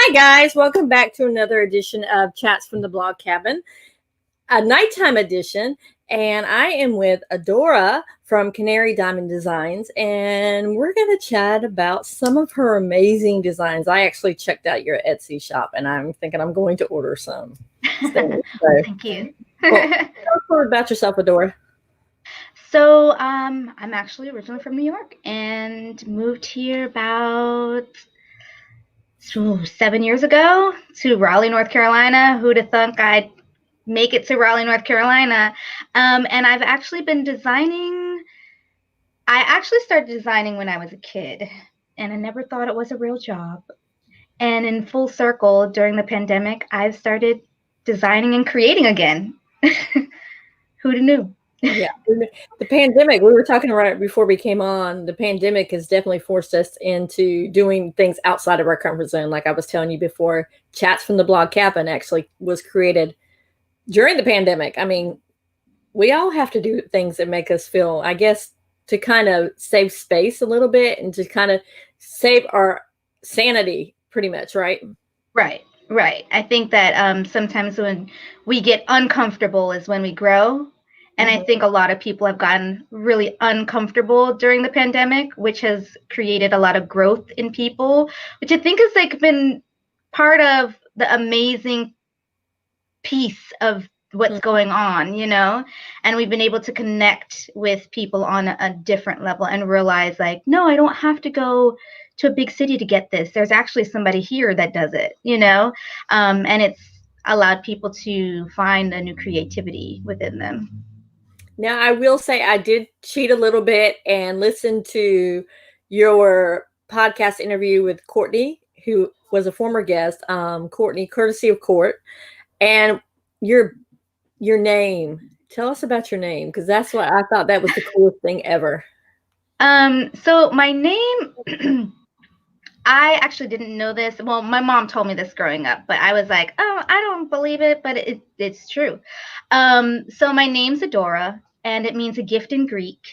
Hi, guys. Welcome back to another edition of Chats from the Blog Cabin, a nighttime edition. And I am with Adora from Canary Designs, and we're going to chat about some of her amazing designs. I actually checked out your Etsy shop, and I'm thinking I'm going to order some. Thank you. Well, tell us more about yourself, Adora. So, I'm actually originally from New York and moved here about 7 years ago to Raleigh, North Carolina. Who'd have thunk I'd make it to Raleigh, North Carolina? And I've actually been designing. I actually started designing when I was a kid, and I never thought it was a real job. And in full circle, during the pandemic, I've started designing and creating again. Who'd have knew? Yeah, the pandemic, we were talking right before we came on, the pandemic has definitely forced us into doing things outside of our comfort zone. Like I was telling you before, Chats from the Blog Cabin actually was created during the pandemic. I mean, we all have to do things that make us feel, I guess, to kind of save space a little bit and to kind of save our sanity pretty much, right? Right. I think that sometimes when we get uncomfortable is when we grow. And I think a lot of people have gotten really uncomfortable during the pandemic, which has created a lot of growth in people, which I think has like been part of the amazing piece of what's going on, and we've been able to connect with people on a different level and realize like, no, I don't have to go to a big city to get this. There's actually somebody here that does it, and it's allowed people to find a new creativity within them. Now, I will say I did cheat a little bit and listen to your podcast interview with Courtney, who was a former guest, Courtney, courtesy of Court, and your name. Tell us about your name, because that's what I thought that was the coolest thing ever. So my name, I actually didn't know this. Well, my mom told me this growing up, but I was like, oh, I don't believe it, but it's true. So my name's Adora, and it means a gift in Greek.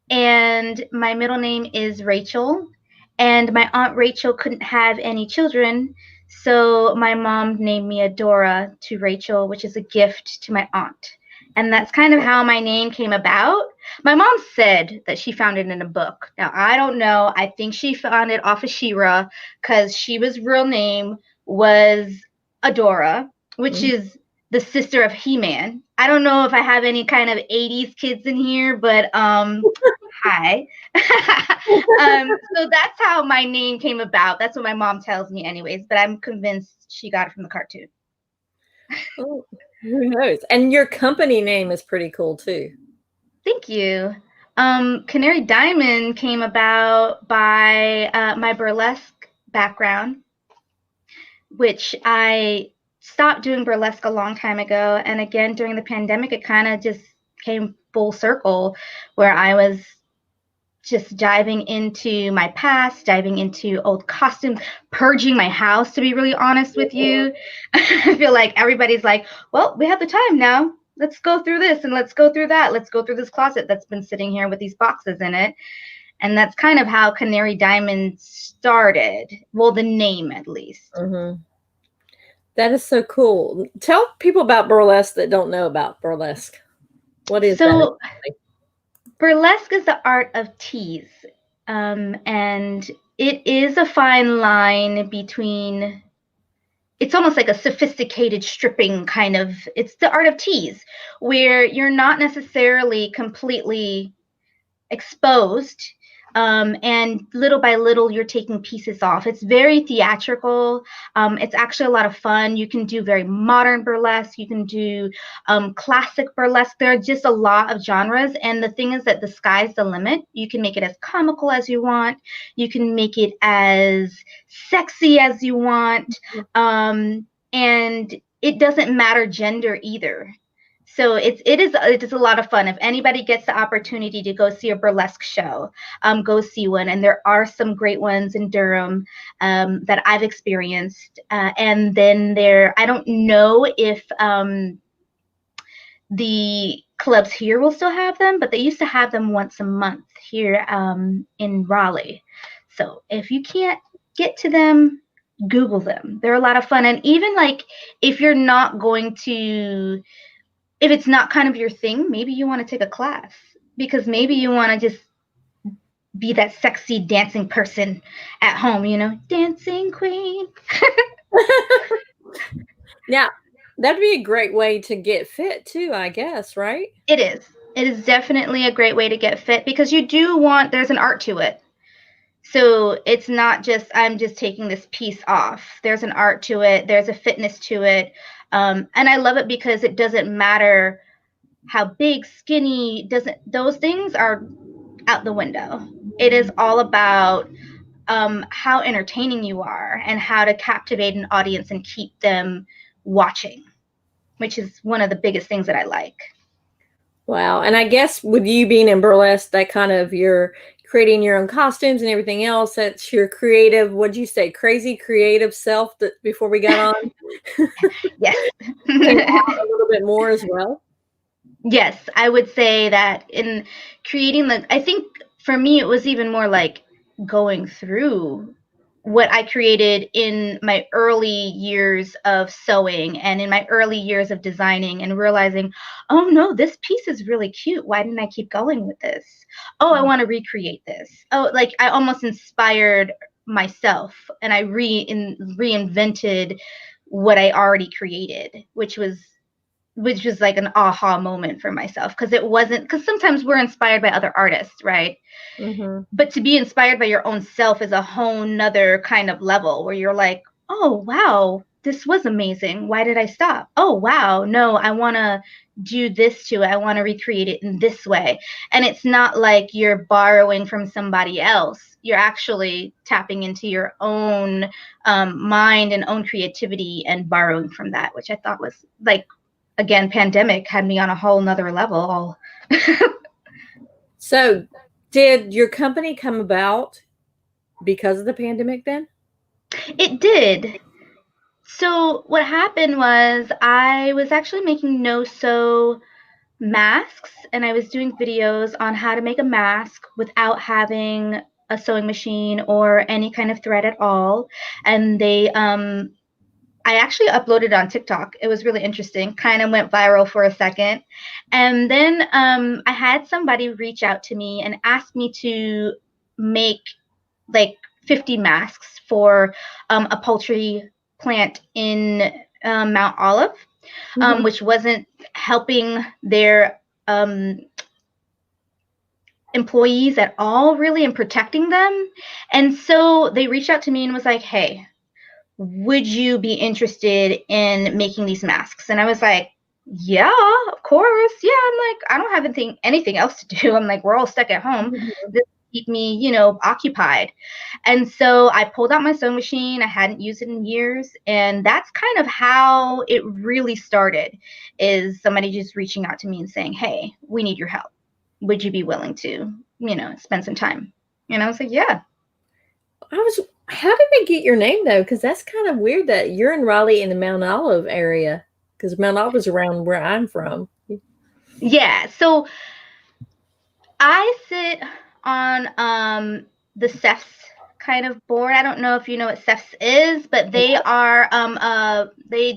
And my middle name is Rachel, and my Aunt Rachel couldn't have any children, so my mom named me Adora to Rachel, which is a gift to my aunt. And that's kind of how my name came about. My mom said that she found it in a book. Now, I don't know. I think she found it off of She-Ra because She-Ra's real name was Adora, which is the sister of He-Man. I don't know if I have any kind of 80s kids in here, but hi. So that's how my name came about. That's what my mom tells me anyways, but I'm convinced she got it from the cartoon. Oh, who knows? And your company name is pretty cool too. Thank you. Canary Diamond came about by my burlesque background, which I stopped doing burlesque a long time ago. And again, during the pandemic, it kind of just came full circle where I was just diving into my past, diving into old costumes, purging my house, to be really honest with you. I feel like everybody's like, well, we have the time now. Let's go through this and let's go through that. Let's go through this closet that's been sitting here with these boxes in it. And that's kind of how Canary Diamond started. Well, the name at least. That is so cool. Tell people about burlesque that don't know about burlesque. What is that? Burlesque is the art of tease. And it is a fine line between, it's almost like a sophisticated stripping kind of, it's the art of tease, where you're not necessarily completely exposed, and little by little you're taking pieces off. It's very theatrical. It's actually a lot of fun. You can do very modern burlesque, you can do classic burlesque. There are just a lot of genres, and the thing is that the sky's the limit. You can make it as comical as you want, you can make it as sexy as you want, and it doesn't matter gender either. So it is a lot of fun. If anybody gets the opportunity to go see a burlesque show, go see one. And there are some great ones in Durham that I've experienced. And then I don't know if the clubs here will still have them, but they used to have them once a month here in Raleigh. So if you can't get to them, Google them. They're a lot of fun. And even like if you're not going to, if it's not kind of your thing, maybe you want to take a class because maybe you want to just be that sexy dancing person at home, you know, dancing queen. Now, that'd be a great way to get fit too, I guess, right? It is. It is definitely a great way to get fit because you do want, there's an art to it. So it's not just, I'm just taking this piece off. There's an art to it. There's a fitness to it. And I love it because it doesn't matter how big, skinny, those things are out the window. It is all about how entertaining you are and how to captivate an audience and keep them watching, which is one of the biggest things that I like. Wow. And I guess with you being in burlesque, that kind of you're creating your own costumes and everything else, that's your creative, what'd you say, crazy creative self that before we got on? Yes. Came out a little bit more as well. Yes, I would say that in creating I think for me, it was even more like going through what I created in my early years of sewing and in my early years of designing and realizing, oh no, this piece is really cute. Why didn't I keep going with this? Oh, I want to recreate this. Oh, like I almost inspired myself and I reinvented what I already created, which was like an aha moment for myself because it wasn't, because sometimes we're inspired by other artists, right? Mm-hmm. But to be inspired by your own self is a whole nother kind of level where you're like, oh wow, this was amazing, why did I stop? Oh wow, no, I want to do this to it, I want to recreate it in this way. And it's not like you're borrowing from somebody else, you're actually tapping into your own mind and own creativity and borrowing from that, which I thought was like, again, pandemic had me on a whole nother level. So, did your company come about because of the pandemic then? It did. So what happened was I was actually making no-sew masks and I was doing videos on how to make a mask without having a sewing machine or any kind of thread at all. And I actually uploaded on TikTok. It was really interesting, kind of went viral for a second. And then I had somebody reach out to me and ask me to make like 50 masks for a poultry plant in Mount Olive, Mm-hmm. which wasn't helping their employees at all, really, and protecting them. And so they reached out to me and was like, hey, would you be interested in making these masks? And I was like, yeah, of course. Yeah, I'm like, I don't have anything else to do. I'm like, we're all stuck at home. Mm-hmm. This keep me, occupied. And so I pulled out my sewing machine. I hadn't used it in years. And that's kind of how it really started, is somebody just reaching out to me and saying, hey, we need your help. Would you be willing to, spend some time? And I was like, yeah. How did they get your name though? Because that's kind of weird that you're in Raleigh in the Mount Olive area. Because Mount Olive is around where I'm from. Yeah. So I sit on the CEFS kind of board. I don't know if you know what CEFS is, but they are they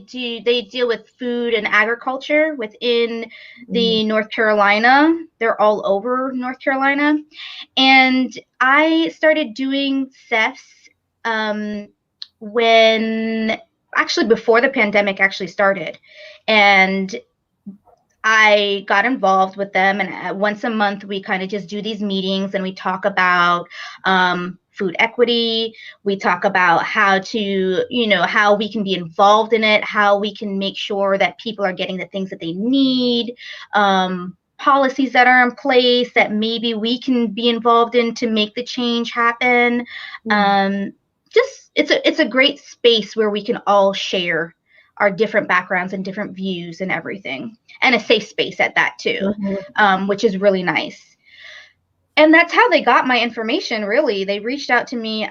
deal with food and agriculture within the North Carolina. They're all over North Carolina. And I started doing CEFS when actually before the pandemic actually started. And I got involved with them, and once a month we kind of just do these meetings and we talk about food equity. We talk about how to, how we can be involved in it, how we can make sure that people are getting the things that they need, policies that are in place that maybe we can be involved in to make the change happen. Just it's a great space where we can all share our different backgrounds and different views and everything, and a safe space at that too, which is really nice. And that's how they got my information. Really, they reached out to me.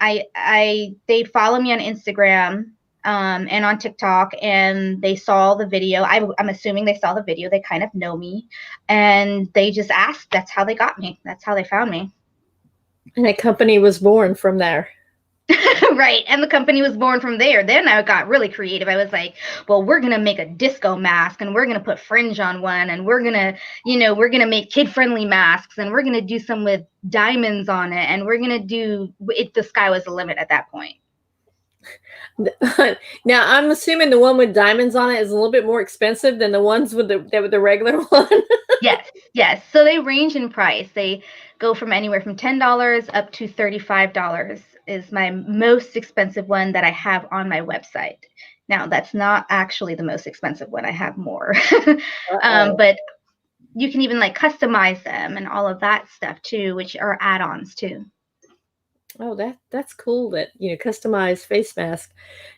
They follow me on Instagram and on TikTok, and they saw the video. I'm assuming they saw the video. They kind of know me, and they just asked. That's how they got me. That's how they found me. And a company was born from there. Right. And the company was born from there. Then I got really creative. I was like, well, we're going to make a disco mask and we're going to put fringe on one and we're going to, we're going to make kid friendly masks and we're going to do some with diamonds on it. And we're going to do it. The sky was the limit at that point. Now, I'm assuming the one with diamonds on it is a little bit more expensive than the ones with the regular one. Yes. So they range in price. They go from anywhere from $10 up to $35 is my most expensive one that I have on my website. Now, that's not actually the most expensive one. I have more. But you can even like customize them and all of that stuff too, which are add-ons too. Oh, that's cool that, customized face mask.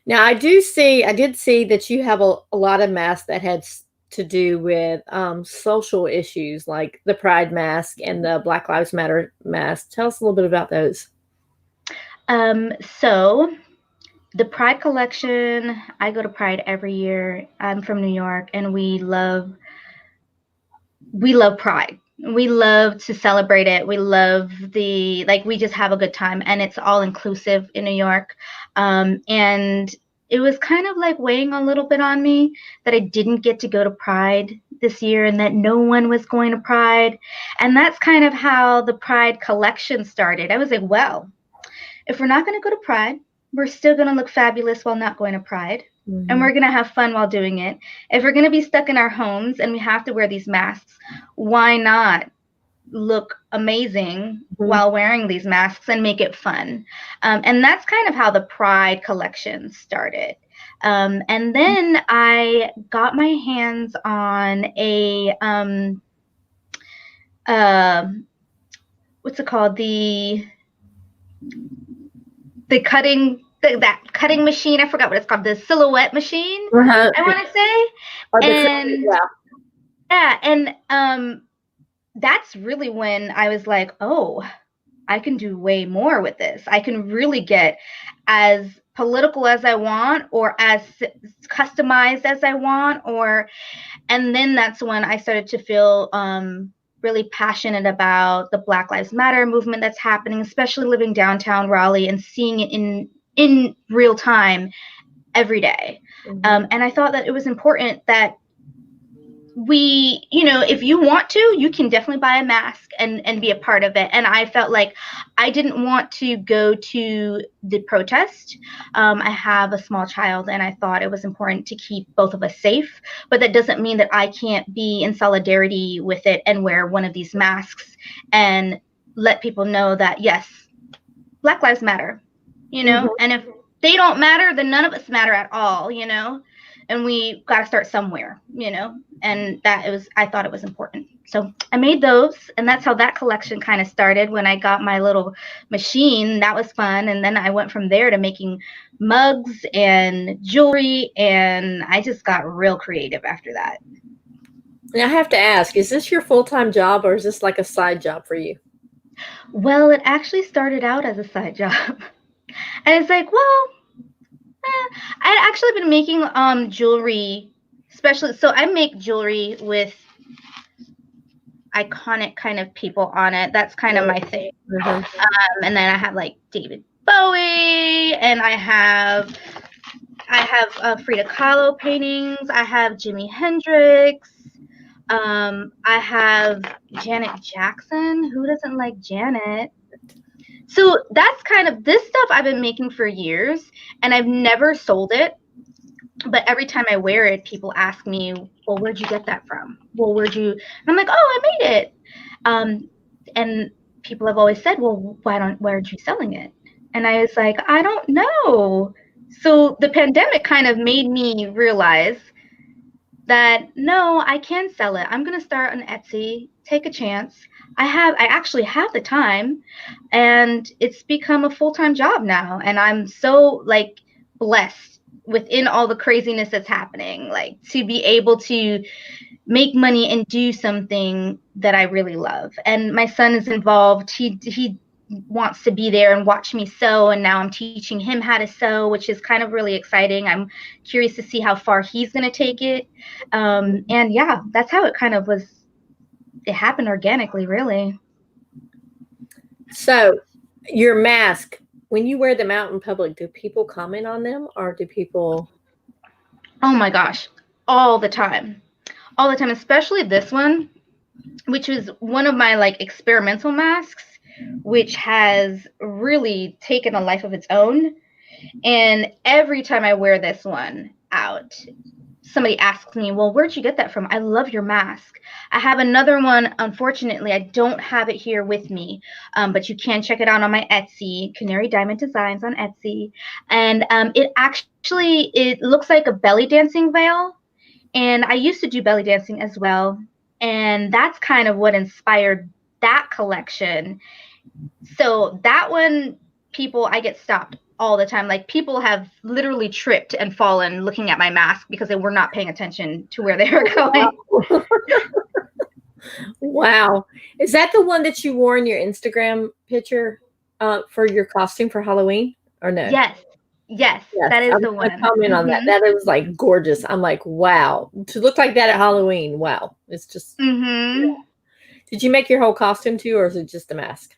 Now, I did see that you have a lot of masks that had to do with social issues, like the Pride mask and the Black Lives Matter mask. Tell us a little bit about those. So the Pride collection, I go to Pride every year. I'm from New York, and we love Pride. We love to celebrate it. We love we just have a good time, and it's all inclusive in New York. And it was kind of like weighing a little bit on me that I didn't get to go to Pride this year and that no one was going to Pride. And that's kind of how the Pride collection started. I was like, well, if we're not going to go to Pride, we're still going to look fabulous while not going to Pride. Mm-hmm. And we're going to have fun while doing it. If we're going to be stuck in our homes and we have to wear these masks, why not look amazing while wearing these masks and make it fun? And that's kind of how the Pride collection started. And then I got my hands on a, what's it called? The cutting, that cutting machine. I forgot what it's called. The silhouette machine, I want to say. And that's really when I was like, oh, I can do way more with this. I can really get as political as I want, or as customized as I want, and then that's when I started to feel really passionate about the Black Lives Matter movement that's happening, especially living downtown Raleigh and seeing it in real time every day. And I thought that it was important that we, if you want to, you can definitely buy a mask and be a part of it. And I felt like I didn't want to go to the protest. I have a small child, and I thought it was important to keep both of us safe. But that doesn't mean that I can't be in solidarity with it and wear one of these masks and let people know that, yes, Black Lives Matter, and if they don't matter, then none of us matter at all, and we got to start somewhere, and I thought it was important. So I made those, and that's how that collection kind of started. When I got my little machine, that was fun. And then I went from there to making mugs and jewelry, and I just got real creative after that. Now I have to ask, is this your full-time job, or is this like a side job for you? Well, it actually started out as a side job. And it's like, well, I'd actually been making jewelry, especially, so I make jewelry with iconic kind of people on it. That's kind of my thing. And then I have like David Bowie, and I have Frida Kahlo paintings. I have Jimi Hendrix. I have Janet Jackson. Who doesn't like Janet? So that's kind of this stuff I've been making for years, and I've never sold it. But every time I wear it, people ask me, well, where'd you get that from? Well, and I'm like, oh, I made it. And people have always said, well, why aren't you selling it? And I was like, I don't know. So the pandemic kind of made me realize that, no, I can sell it. I'm going to start on Etsy, take a chance. I actually have the time, and it's become a full-time job now. And I'm so blessed within all the craziness that's happening, to be able to make money and do something that I really love. And my son is involved. He wants to be there and watch me sew, and now I'm teaching him how to sew, which is kind of really exciting. I'm curious to see how far he's going to take it. And yeah, that's how it kind of was. It happened organically, really. So your mask, when you wear them out in public, do people comment on them, or do people? Oh my gosh, all the time. All the time, especially this one, which was one of my like experimental masks, which has really taken a life of its own. And every time I wear this one out, somebody asks me, well, where'd you get that from? I love your mask. I have another one. Unfortunately, I don't have it here with me, but you can check it out on my Etsy, Canary Designs on Etsy. And it looks like a belly dancing veil. And I used to do belly dancing as well. And that's kind of what inspired that collection. So that one, I get stopped all the time. Like people have literally tripped and fallen looking at my mask because they were not paying attention to where they were going. Wow. Is that the one that you wore in your Instagram picture for your costume for Halloween, or no? Yes, Yes, that is I was the gonna one. comment on that. That was like gorgeous. I'm like, wow, to look like that at Halloween. Wow, it's just. Did you make your whole costume too, or is it just a mask?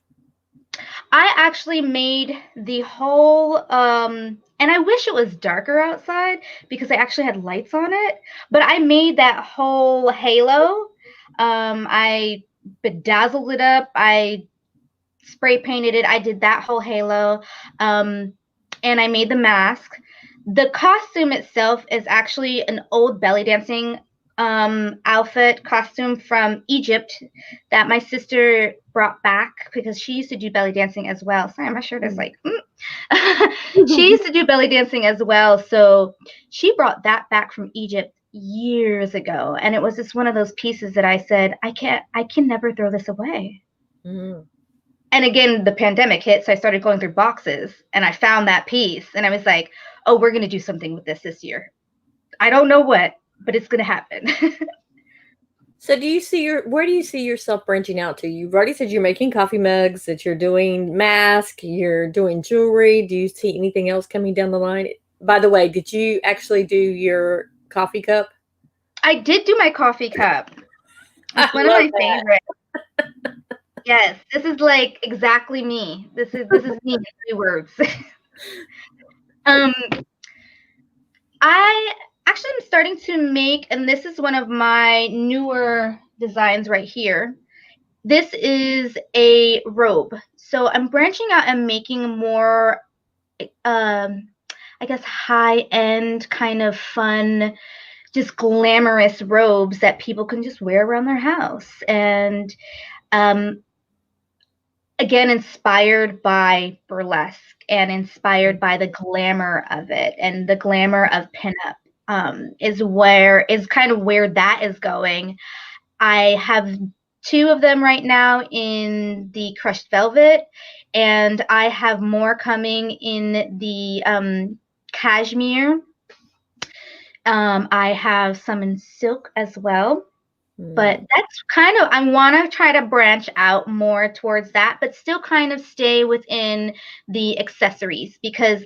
I actually made the whole and I wish it was darker outside because I actually had lights on it, but I made that whole halo. I bedazzled it up. I spray painted it. I did that whole halo. And I made the mask. The costume itself is actually an old belly dancing outfit costume from Egypt that my sister brought back because she used to do belly dancing as well. Sorry, my shirt is like, she used to do belly dancing as well. So she brought that back from Egypt years ago. And it was just one of those pieces that I said, I can never throw this away. And again, the pandemic hit, so I started going through boxes and I found that piece and I was like, oh, we're going to do something with this year. I don't know what, but it's going to happen. So where do you see yourself branching out to? You've already said you're making coffee mugs, that you're doing masks, you're doing jewelry. Do you see anything else coming down the line? By the way, did you actually do your coffee cup? I did do my coffee cup. It's one of my favorites. Yes, this is like exactly me. This is me in 3 words. I actually am starting to make, and this is one of my newer designs right here. This is a robe. So I'm branching out and making more, I guess, high-end kind of fun, just glamorous robes that people can just wear around their house. And again, inspired by burlesque and inspired by the glamour of it, and the glamour of pinup is kind of where that is going. I have 2 of them right now in the crushed velvet, and I have more coming in the cashmere. I have some in silk as well. But that's kind of, I want to try to branch out more towards that, but still kind of stay within the accessories, because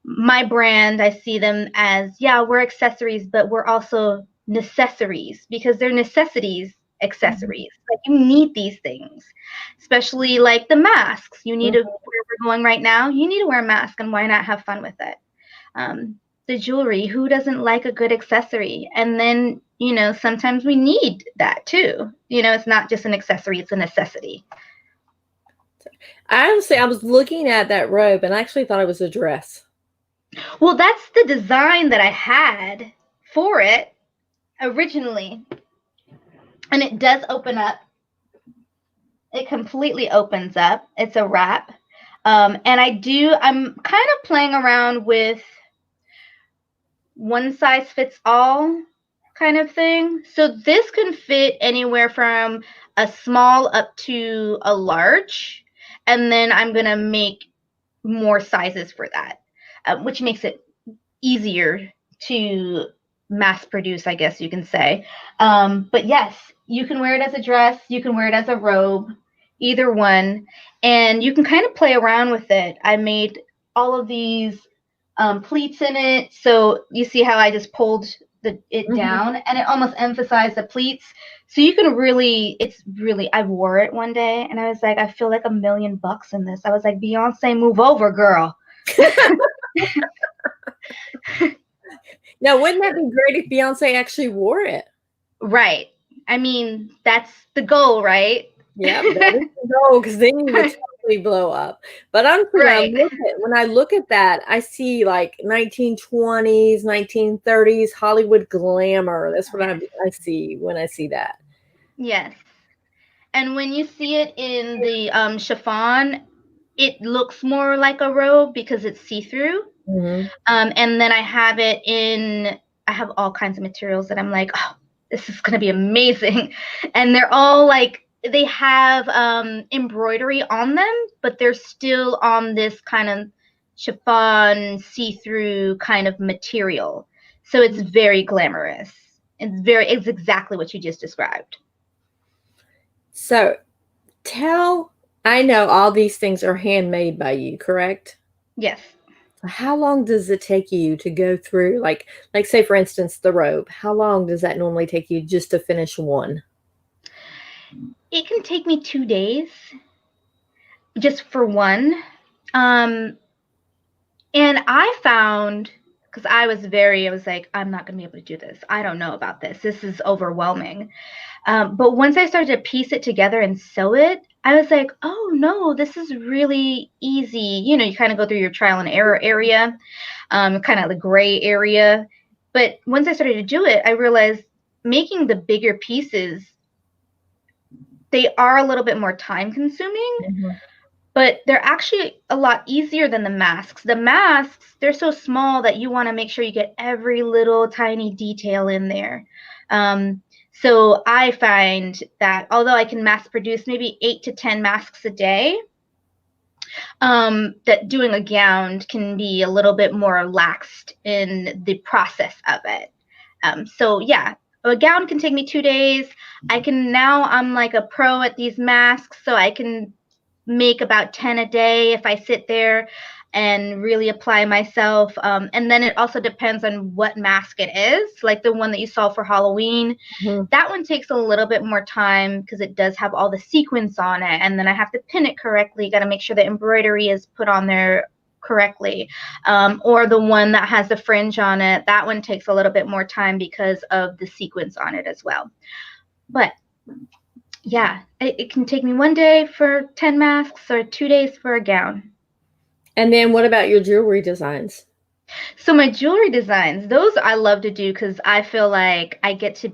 my brand, I see them as, yeah, we're accessories, but we're also necessaries, because they're necessities accessories. Like you need these things, especially like the masks. You need to, where we're going right now, you need to wear a mask, and why not have fun with it? The jewelry, who doesn't like a good accessory? And then, you know, sometimes we need that too. You know, it's not just an accessory, it's a necessity. I was looking at that robe and I actually thought it was a dress. Well, that's the design that I had for it originally. And it does open up. It completely opens up. It's a wrap. And I'm kind of playing around with one size fits all kind of thing. So this can fit anywhere from a small up to a large. And then I'm going to make more sizes for that, which makes it easier to mass produce, I guess you can say. But yes, you can wear it as a dress. You can wear it as a robe, either one. And you can kind of play around with it. I made all of these pleats in it. So you see how I just pulled it down, and it almost emphasized the pleats. So you can really, I wore it one day and I was like, I feel like $1 million in this. I was like, Beyonce, move over, girl. Now, wouldn't that be great if Beyonce actually wore it? Right. I mean, that's the goal, right? Yeah, that is the goal, because then you would totally blow up. But honestly, Right. when I look at that, I see like 1920s, 1930s Hollywood glamour. That's what I see when I see that. Yes. And when you see it in the chiffon, it looks more like a robe because it's see-through. Mm-hmm. And then I have all kinds of materials that I'm like, oh, this is going to be amazing. And they're all like, they have embroidery on them, but they're still on this kind of chiffon, see-through kind of material. So it's very glamorous. It's exactly what you just described. So I know all these things are handmade by you, correct? Yes. How long does it take you to go through, like say for instance, the robe? How long does that normally take you just to finish one? It can take me 2 days just for one. Um, and I found, because I was like, I'm not going to be able to do this. I don't know about this. This is overwhelming. But once I started to piece it together and sew it, I was like, oh no, this is really easy. You know, you kind of go through your trial and error area, kind of the gray area. But once I started to do it, I realized making the bigger pieces, they are a little bit more time consuming, but they're actually a lot easier than the masks. The masks, they're so small that you want to make sure you get every little tiny detail in there. So I find that although I can mass produce maybe 8 to 10 masks a day, that doing a gown can be a little bit more relaxed in the process of it. So yeah, a gown can take me 2 days. I'm like a pro at these masks, so I can make about 10 a day if I sit there and really apply myself. And then it also depends on what mask it is, like the one that you saw for Halloween. Mm-hmm. That one takes a little bit more time because it does have all the sequins on it, and then I have to pin it correctly. Got to make sure the embroidery is put on there correctly. Or the one that has the fringe on it, that one takes a little bit more time because of the sequins on it as well. But yeah, it can take me 1 day for 10 masks or 2 days for a gown. And then what about your jewelry designs? So my jewelry designs, those I love to do because I feel like I get to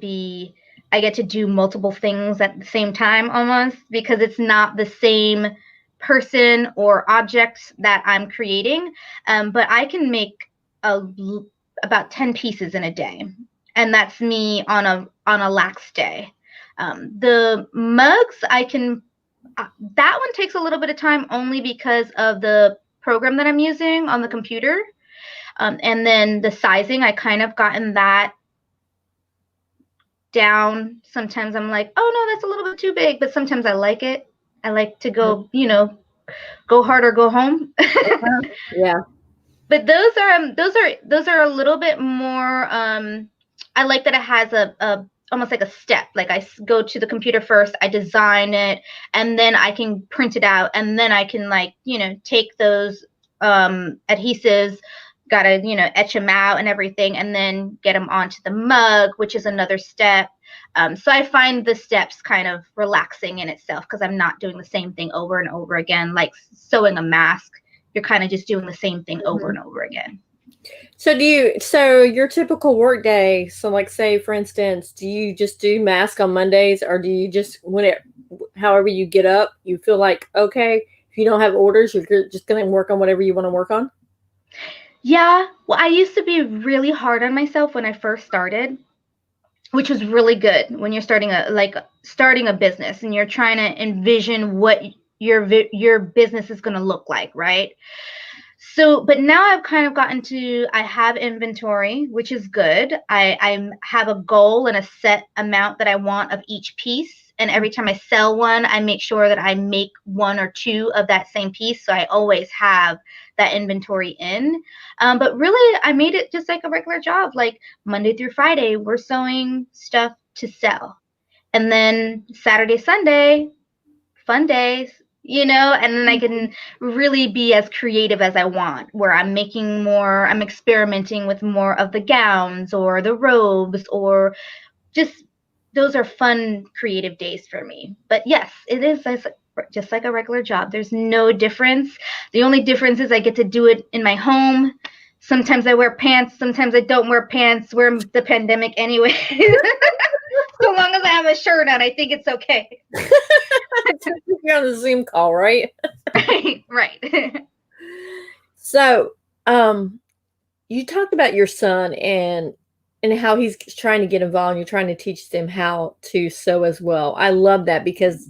do multiple things at the same time almost, because it's not the same person or objects that I'm creating. But I can make about 10 pieces in a day. And that's me on a lax day. The mugs, that one takes a little bit of time only because of the program that I'm using on the computer. And then the sizing, I kind of gotten that down. Sometimes I'm like, oh no, that's a little bit too big, but sometimes I like it. I like to go, go hard or go home. Yeah. But those are a little bit more. I like that it has a almost like a step. Like I go to the computer first, I design it, and then I can print it out, and then I can take those adhesives, gotta etch them out and everything, and then get them onto the mug, which is another step. So I find the steps kind of relaxing in itself because I'm not doing the same thing over and over again, like sewing a mask. You're kind of just doing the same thing over and over again. So your typical work day, so like say for instance, do you just do mask on Mondays, or do you just however you get up, you feel like, okay, if you don't have orders, you're just going to work on whatever you want to work on? Yeah, well, I used to be really hard on myself when I first started, which was really good when you're starting a business and you're trying to envision what your business is going to look like, right? So, but now I've kind of I have inventory, which is good. I have a goal and a set amount that I want of each piece. And every time I sell one, I make sure that I make one or two of that same piece. So I always have that inventory in. But really, I made it just like a regular job. Like Monday through Friday, we're sewing stuff to sell. And then Saturday, Sunday, fun days, and then I can really be as creative as I want, where I'm experimenting with more of the gowns or the robes, or just those are fun, creative days for me. But yes, it is just like a regular job. There's no difference. The only difference is I get to do it in my home. Sometimes I wear pants, sometimes I don't wear pants. We're in the pandemic anyway. So long as I have a shirt on, I think it's okay. You're on a Zoom call, right? Right. So, you talked about your son and how he's trying to get involved, and you're trying to teach them how to sew as well. I love that, because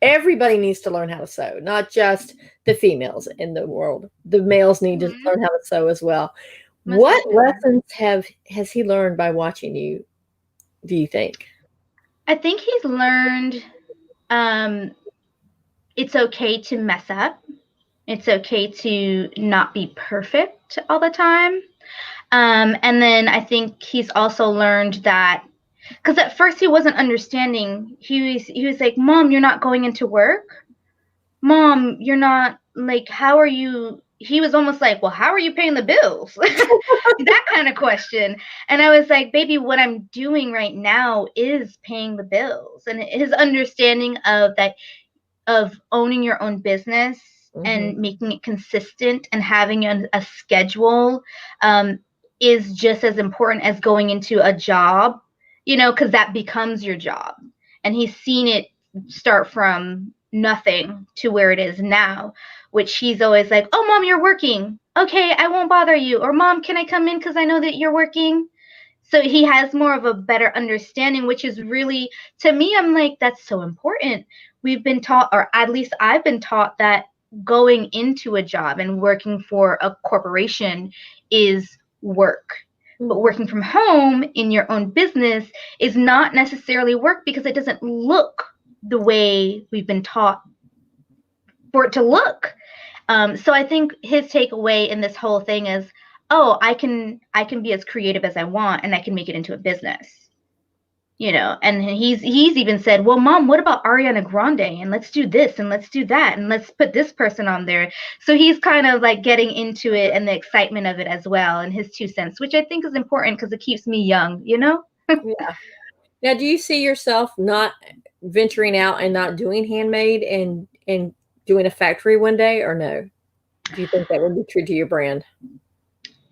everybody needs to learn how to sew, not just the females in the world. The males need to learn how to sew as well. Most What definitely. lessons has he learned by watching you, do you think? I think he's learned it's okay to mess up. It's okay to not be perfect all the time. And then I think he's also learned that, because at first he wasn't understanding. He was like, "Mom, you're not going into work. Mom, you're not, like, how are you?" He was almost like, "Well, how are you paying the bills?" That kind of question. And I was like, "Baby, what I'm doing right now is paying the bills." And his understanding of that, of owning your own business and making it consistent and having a schedule, is just as important as going into a job, because that becomes your job. And he's seen it start from nothing to where it is now, which he's always like, "Oh, Mom, you're working. Okay, I won't bother you." Or, "Mom, can I come in because I know that you're working?" So he has more of a better understanding, which is really, to me, I'm like, that's so important. We've been taught, or at least I've been taught, that going into a job and working for a corporation is work. But working from home in your own business is not necessarily work, because it doesn't look the way we've been taught for it to look. So I think his takeaway in this whole thing is, oh, I can be as creative as I want, and I can make it into a business. And he's even said, "Well, Mom, what about Ariana Grande? And let's do this and let's do that and let's put this person on there." So he's kind of like getting into it and the excitement of it as well, and his 2 cents, which I think is important because it keeps me young. Yeah. Now, do you see yourself not venturing out and not doing handmade and doing a factory one day, or no? Do you think that would be true to your brand?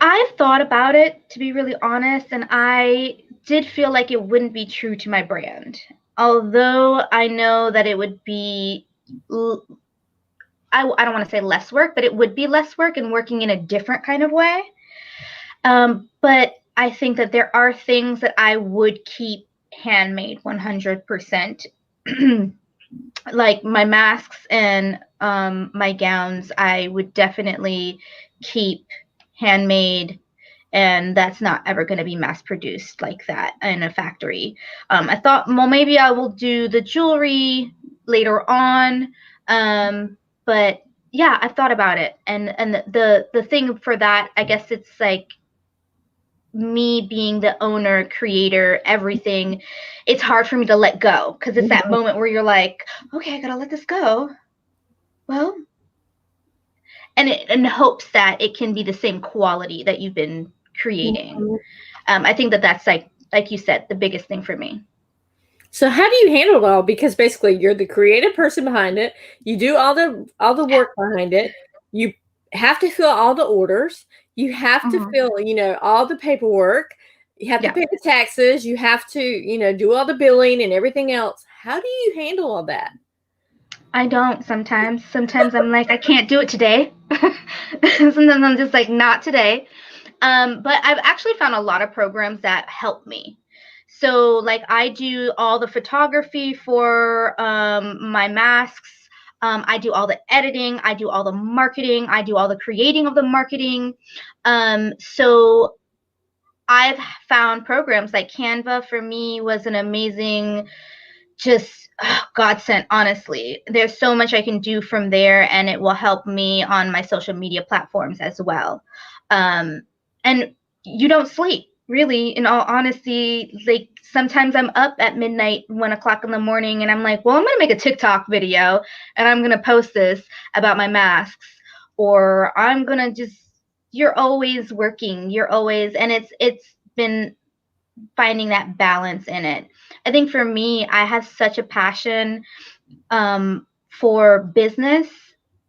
I've thought about it, to be really honest, and I did feel like it wouldn't be true to my brand. Although I know that it would be, I don't want to say less work, but it would be less work and working in a different kind of way. But I think that there are things that I would keep handmade 100%. Like my masks and my gowns, I would definitely keep handmade, and that's not ever going to be mass produced like that in a factory. I thought, well, maybe I will do the jewelry later on, but yeah, I've thought about it, and the thing for that, I guess it's like me being the owner, creator, everything. It's hard for me to let go, because it's that moment where you're like, okay, I gotta let this go. Well, and in hopes that it can be the same quality that you've been creating. I think that that's like you said, the biggest thing for me. So how do you handle it all? Because basically you're the creative person behind it. You do all the work behind it. You have to fill all the orders. You have to fill, all the paperwork. You have to pay the taxes. You have to, do all the billing and everything else. How do you handle all that? I don't sometimes. Sometimes I'm like, I can't do it today. Sometimes I'm just like, not today. But I've actually found a lot of programs that help me. So like I do all the photography for my masks. I do all the editing. I do all the marketing. I do all the creating of the marketing. So I've found programs like Canva. For me, was an amazing, just godsend, honestly. There's so much I can do from there, and it will help me on my social media platforms as well. And you don't sleep. really, in all honesty, like sometimes I'm up at midnight, 1 o'clock in the morning, and I'm like, well, I'm gonna make a TikTok video and I'm gonna post this about my masks, or I'm gonna just. You're always working. You're always, and it's been finding that balance in it. I think for me, I have such a passion for business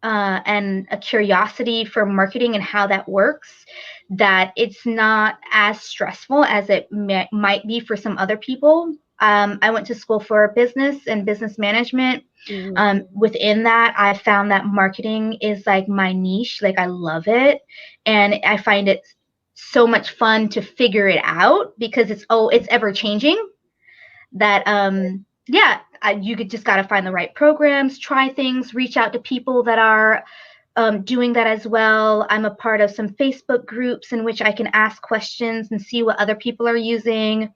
and a curiosity for marketing and how that works, that it's not as stressful as it might be for some other people. I went to school for business and business management. Within that, I found that marketing is like my niche. Like I love it, and I find it so much fun to figure it out because it's ever changing. That yeah, you could just got to find the right programs, try things, reach out to people that are doing that as well. I'm a part of some Facebook groups in which I can ask questions and see what other people are using.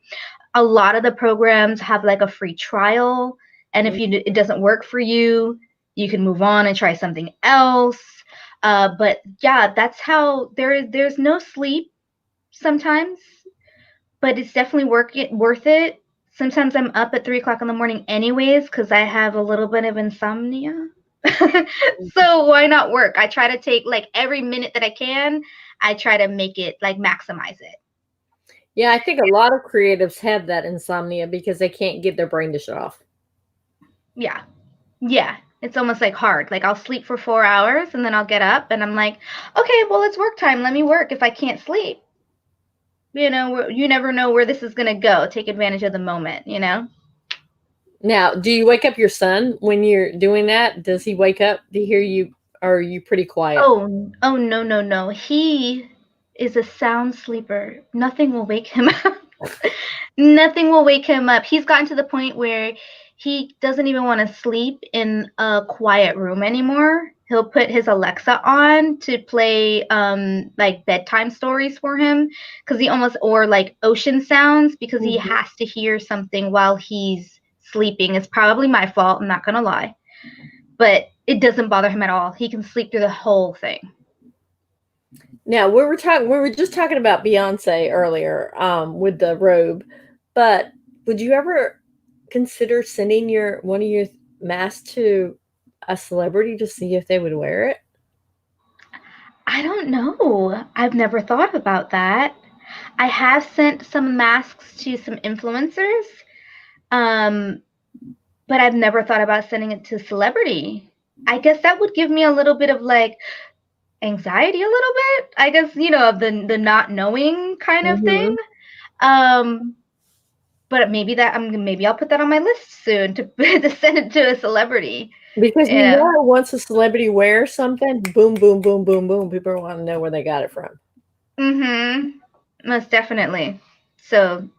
A lot of the programs have like a free trial, and if it doesn't work for you, you can move on and try something else. But yeah, that's how there's no sleep sometimes, but it's definitely worth it. Sometimes I'm up at 3 o'clock in the morning anyways because I have a little bit of insomnia. So why not work? I try to take like every minute that I can. I try to make it like maximize it. Yeah, I think a lot of creatives have that insomnia because they can't get their brain to shut off. Yeah. Yeah. It's almost like hard. Like I'll sleep for 4 hours and then I'll get up and I'm like, okay, well, it's work time. Let me work if I can't sleep. You know, you never know where this is going to go. Take advantage of the moment, you know? Now, do you wake up your son when you're doing that? Does he wake up to hear you? Or are you pretty quiet? Oh, no, no, no. He is a sound sleeper. Nothing will wake him up. Nothing will wake him up. He's gotten to the point where he doesn't even want to sleep in a quiet room anymore. He'll put his Alexa on to play like bedtime stories for him because he almost, or like ocean sounds because he has to hear something while he's sleeping. It's probably my fault, I'm not gonna lie, but it doesn't bother him at all. He can sleep through the whole thing. Now we were just talking about Beyonce earlier with the robe, but would you ever consider sending one of your masks to a celebrity to see if they would wear it? I don't know. I've never thought about that. I have sent some masks to some influencers, but I've never thought about sending it to a celebrity. I guess that would give me a little bit of like anxiety, a little bit. I guess of the not knowing kind of thing. But maybe I'll put that on my list soon to send it to a celebrity. Because once a celebrity wears something, boom, boom, boom, boom, boom, people want to know where they got it from. Most definitely. So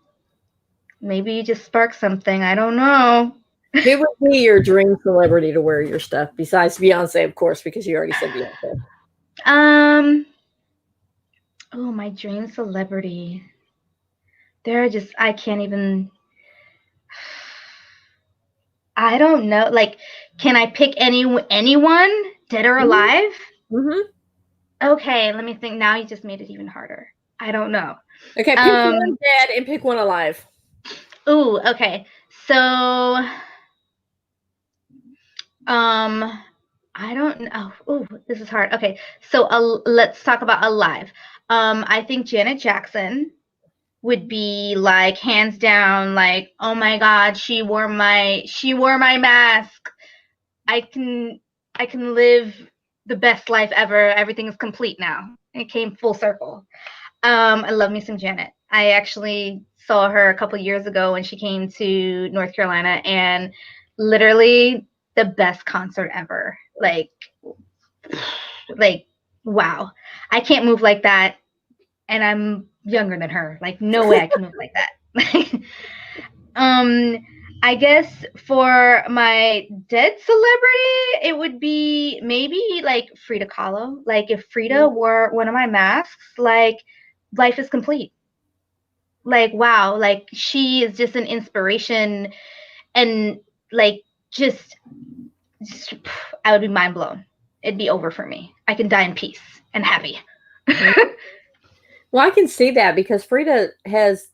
maybe you just spark something. I don't know. Who would be your dream celebrity to wear your stuff besides Beyonce, of course, because you already said Beyonce? Oh, my dream celebrity. I can't even. I don't know. Like, can I pick anyone, dead or alive? Okay, let me think. Now you just made it even harder. I don't know. Okay, pick one dead and pick one alive. Ooh, okay. So, I don't know. Ooh, this is hard. Okay, so let's talk about alive. I think Janet Jackson would be like hands down, like, oh my God, she wore my mask. I can live the best life ever. Everything is complete now. It came full circle. I love me some Janet. I actually saw her a couple years ago when she came to North Carolina, and literally the best concert ever. Like wow. I can't move like that, and I'm younger than her. Like no way I can move like that. I guess for my dead celebrity, it would be maybe like Frida Kahlo. Like if Frida wore one of my masks, like life is complete. Like wow, like she is just an inspiration, and like just I would be mind blown. It'd be over for me. I can die in peace and happy. Well, I can see that because Frida has,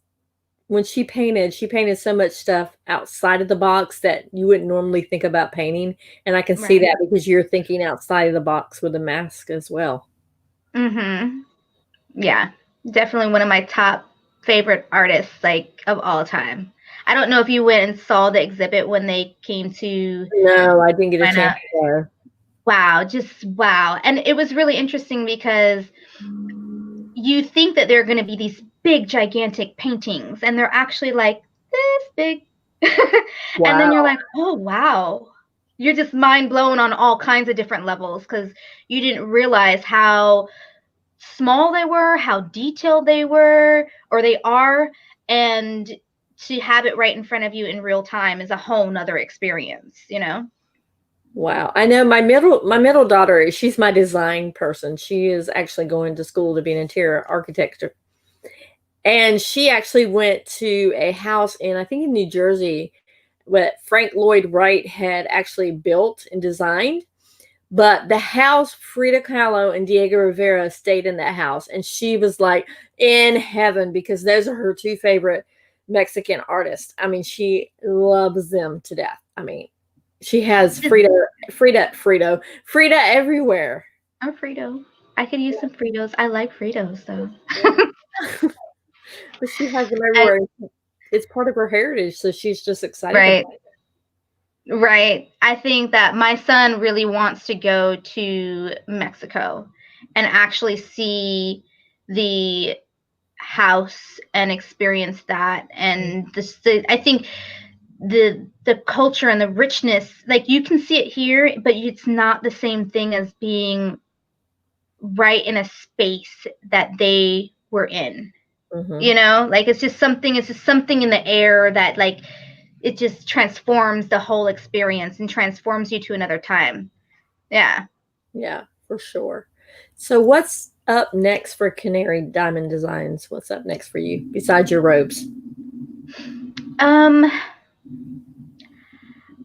when she painted so much stuff outside of the box that you wouldn't normally think about painting. And I can see Right. that because you're thinking outside of the box with a mask as well. Mm-hmm. Yeah, definitely one of my top favorite artists, like, of all time. I don't know if you went and saw the exhibit when they came to No, I didn't get a chance Atlanta. to go. Wow, just wow. And it was really interesting because you think that they're going to be these big, gigantic paintings, and they're actually like this big. And then you're Wow. like, oh, wow. You're just mind blown on all kinds of different levels because you didn't realize how small they were, how detailed they were, or they are, and to have it right in front of you in real time is a whole nother experience, you know? Wow. I know my middle daughter, she's my design person. She is actually going to school to be an interior architect. And she actually went to a house in, I think in New Jersey, what Frank Lloyd Wright had actually built and designed. But the house, Frida Kahlo and Diego Rivera stayed in that house. And she was like in heaven because those are her two favorite Mexican artists. I mean, she loves them to death. I mean, she has Frida everywhere. Or Frito. I could use some Fritos. I like Fritos though. But she has them And, everywhere. It's part of her heritage. So she's just excited about right, right. I think that my son really wants to go to Mexico and actually see the house and experience that. And I think the culture and the richness, like, you can see it here, but it's not the same thing as being right in a space that they were in, it. you know, like, it's just something in the air that, like, it just transforms the whole experience and transforms you to another time. Yeah. Yeah, for sure. So what's up next for Canary Diamond Designs? What's up next for you besides your robes? um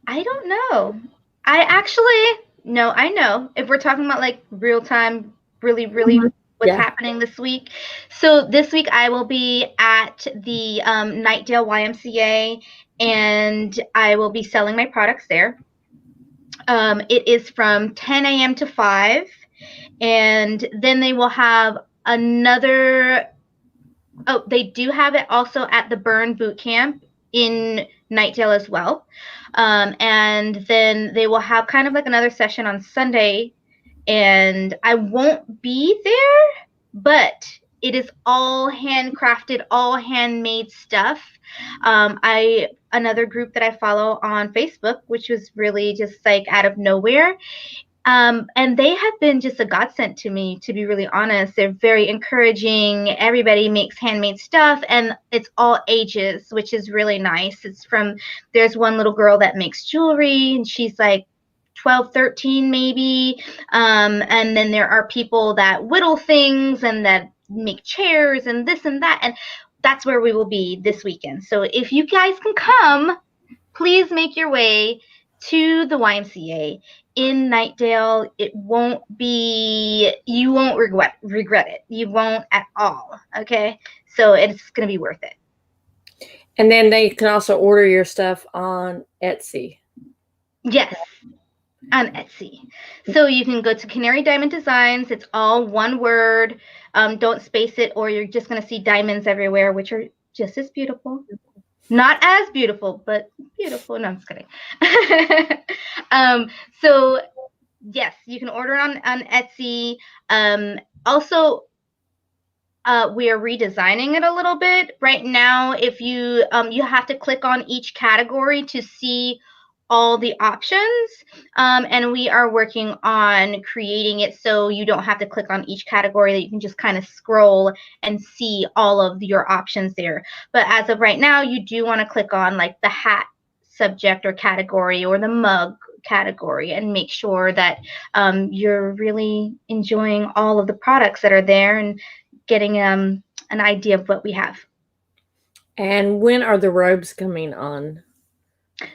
I don't know. I actually, no, I know. If we're talking about like real time, really, Mhm. really what's Yeah. happening this week. So this week I will be at the Nightdale YMCA, and I will be selling my products there. It is from 10 a.m. to 5, and then they will have another. Oh, they do have it also at the Burn Boot Camp in Nightdale as well. And then they will have kind of like another session on Sunday, and I won't be there, but it is all handcrafted, all handmade stuff. I Another group that I follow on Facebook, which was really just like out of nowhere, and they have been just a godsend to me, to be really honest. They're very encouraging. Everybody makes handmade stuff, and it's all ages, which is really nice. There's one little girl that makes jewelry, and she's like 12, 13 maybe. And then there are people that whittle things and that make chairs and this and that. And that's where we will be this weekend. So if you guys can come, please make your way to the YMCA in Nightdale. You won't regret it. You won't at all. Okay. So it's going to be worth it. And then they can also order your stuff on Etsy. Yes. On Etsy. So you can go to Canary Diamond Designs. It's all one word. Don't space it, or you're just going to see diamonds everywhere, which are just as beautiful. Not as beautiful, but beautiful. No, I'm just kidding. So yes, you can order on Etsy. Also, we are redesigning it a little bit right now. If you have to click on each category to see all the options, and we are working on creating it so you don't have to click on each category, that you can just kind of scroll and see all of your options there. But as of right now, you do want to click on like the hat subject or category, or the mug category, and make sure that you're really enjoying all of the products that are there and getting an idea of what we have. And when are the robes coming on?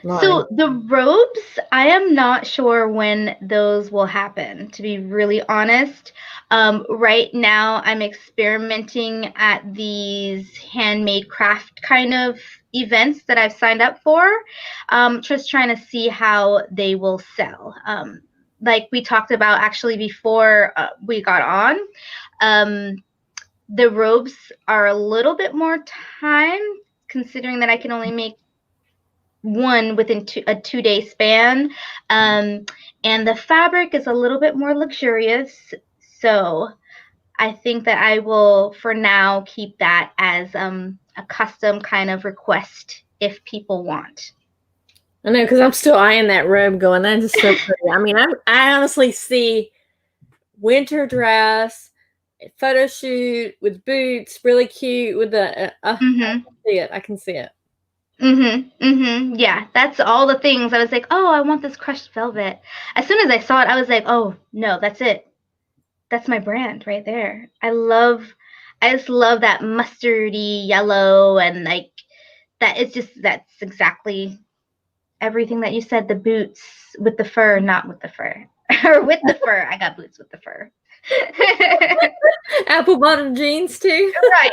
So the robes, I am not sure when those will happen, to be really honest. Right now, I'm experimenting at these handmade craft kind of events that I've signed up for, just trying to see how they will sell. Like we talked about actually before we got on, the robes are a little bit more time, considering that I can only make one within a 2-day span. And the fabric is a little bit more luxurious. So I think that I will, for now, keep that as a custom kind of request if people want. I know, because I'm still eyeing that robe going, that is so pretty. I mean, I honestly see winter dress, photo shoot with boots, really cute with the, I can see it. I can see it. Yeah, that's all the things. I was like, oh, I want this crushed velvet. As soon as I saw it, I was like, oh, no, that's it. That's my brand right there. I just love that mustardy yellow, and like that. It's just, that's exactly everything that you said. The boots with the fur, not with the fur. Or with the fur. I got boots with the fur. Apple bottom jeans too. Right.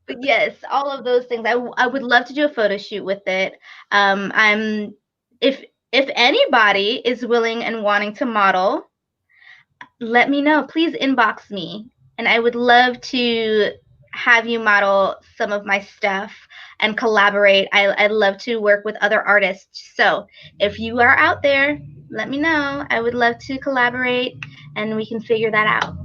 But yes, all of those things. I would love to do a photo shoot with it. I'm if anybody is willing and wanting to model, let me know. Please inbox me, and I would love to have you model some of my stuff and collaborate. I'd love to work with other artists. So if you are out there, let me know. I would love to collaborate, and we can figure that out.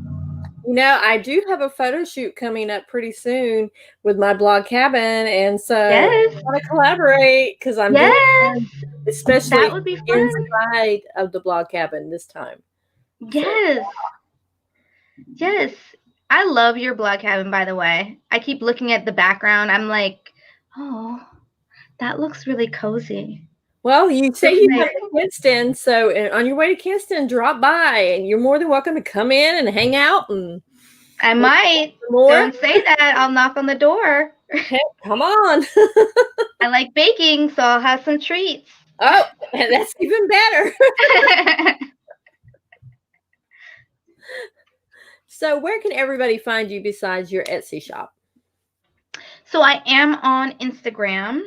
You know, I do have a photo shoot coming up pretty soon with my blog cabin, and so Yes. I want to collaborate because I'm doing one, especially that would be fun. inside of the blog cabin this time. Yes. So. Yes. I love your blog cabin, by the way. I keep looking at the background. I'm like, oh, that looks really cozy. Well, you say you come to Kinston, so on your way to Kinston, drop by, and you're more than welcome to come in and hang out. And I might. More. Don't say that. I'll knock on the door. Hey, come on. I like baking, so I'll have some treats. Oh, that's even better. So where can everybody find you besides your Etsy shop? So I am on Instagram,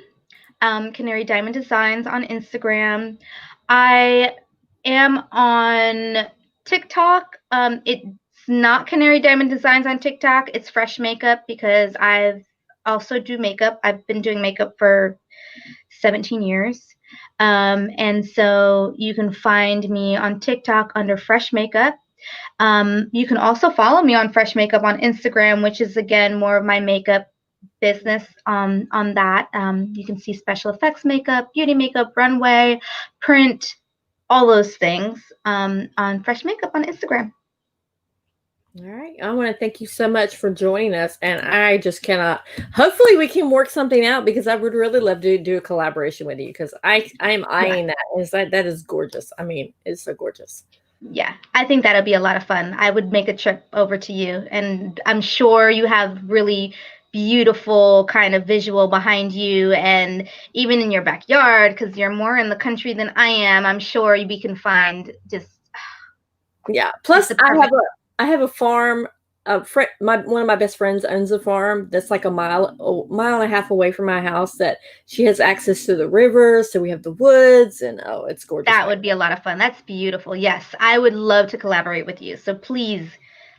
Canary Diamond Designs on Instagram. I am on TikTok. It's not Canary Diamond Designs on TikTok. It's Fresh Makeup, because I've also do makeup. I've been doing makeup for 17 years. And so you can find me on TikTok under Fresh Makeup. You can also follow me on Fresh Makeup on Instagram, which is, again, more of my makeup business on that. You can see special effects makeup, beauty makeup, runway, print, all those things on Fresh Makeup on Instagram. All right. I want to thank you so much for joining us. And I just cannot, hopefully we can work something out, because I would really love to do a collaboration with you, because I am eyeing that. That is gorgeous. I mean, it's so gorgeous. Yeah, I think that'll be a lot of fun. I would make a trip over to you, and I'm sure you have really beautiful kind of visual behind you, and even in your backyard, because you're more in the country than I am. I'm sure we can find just Plus, I have a farm. One of my best friends owns a farm that's like a mile and a half away from my house, that she has access to the river, so we have the woods, and oh, it's gorgeous. That would be a lot of fun. That's beautiful. Yes, I would love to collaborate with you. So please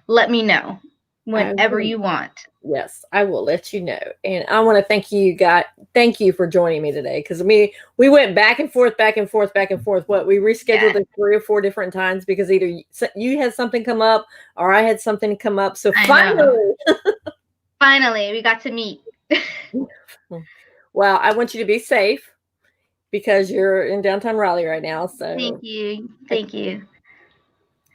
let me know whenever you want. Yes, I will let you know. And I want to thank you guys. Thank you for joining me today, because we went back and forth. What, we rescheduled it 3 or 4 different times, because either you had something come up or I had something come up. So finally we got to meet. Well, I want you to be safe, because you're in downtown Raleigh right now. So thank you.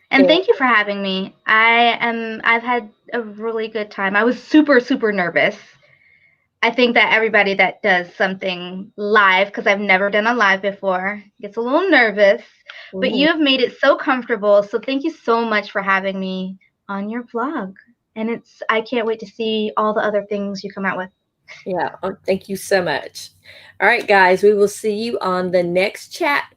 And thank you for having me. I've had a really good time. I was super, super nervous. I think that everybody that does something live, because I've never done a live before, gets a little nervous. But you have made it so comfortable. So thank you so much for having me on your vlog. And I can't wait to see all the other things you come out with. Yeah. Thank you so much. All right, guys, we will see you on the next chat